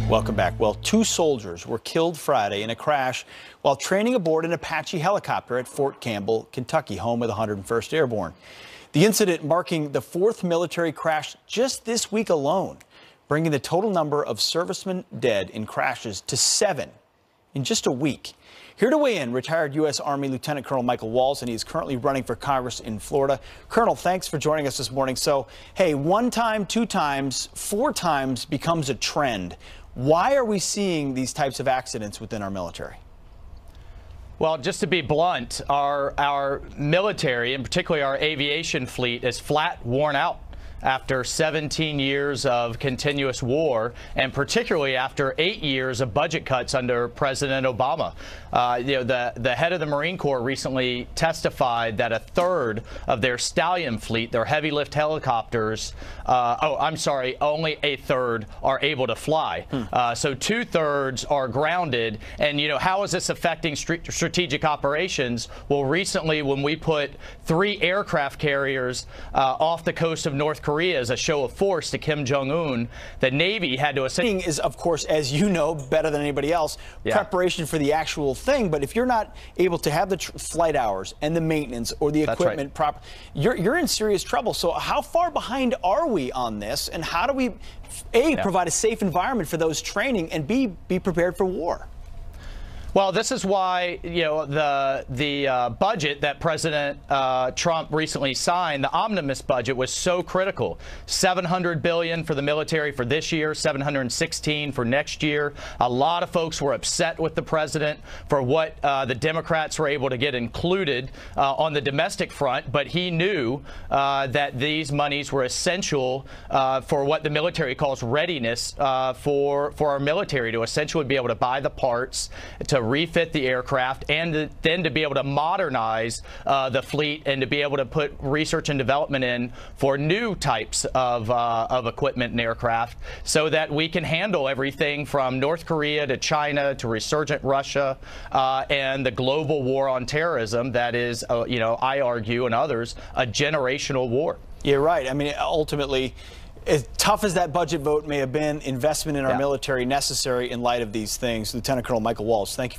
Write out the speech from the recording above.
Welcome back. Well, 2 soldiers were killed Friday in a crash while training aboard an Apache helicopter at Fort Campbell, Kentucky, home of the 101st Airborne. The incident marking the 4th military crash just this week alone, bringing the total number of servicemen dead in crashes to 7 in just a week. Here to weigh in, retired U.S. Army Lieutenant Colonel Michael Waltz, and he is currently running for Congress in Florida. Colonel, thanks for joining us this morning. So, hey, 1 time, 2 times, 4 times becomes a trend. Why are we seeing these types of accidents within our military? Well, just to be blunt, our military, and particularly our aviation fleet, is flat worn out after 17 years of continuous war, and particularly after 8 years of budget cuts under President Obama. The head of the Marine Corps recently testified that 1/3 of their Stallion fleet, their heavy lift helicopters, only 1/3 are able to fly. So 2/3 are grounded. And, how is this affecting strategic operations? Well, recently, when we put 3 aircraft carriers off the coast of North Korea as a show of force to Kim Jong-un, the Navy had to essentially... is, of course, as you know better than anybody else, preparation for the actual thing. But if you're not able to have the flight hours and the maintenance or the equipment proper, you're in serious trouble. So how far behind are we on this, and how do we, A, provide a safe environment for those training, and B, be prepared for war? Well, this is why, the budget that President Trump recently signed, the omnibus budget, was so critical. $700 billion for the military for this year, $716 for next year. A lot of folks were upset with the president for what the Democrats were able to get included on the domestic front, but he knew that these monies were essential for what the military calls readiness for our military to essentially be able to buy the parts, to refit the aircraft, and then to be able to modernize the fleet and to be able to put research and development in for new types of equipment and aircraft, so that we can handle everything from North Korea to China to resurgent Russia and the global war on terrorism that is, I argue, and others, a generational war. You're right. I mean, ultimately, as tough as that budget vote may have been, investment in our military necessary in light of these things. Lieutenant Colonel Michael Waltz, thank you.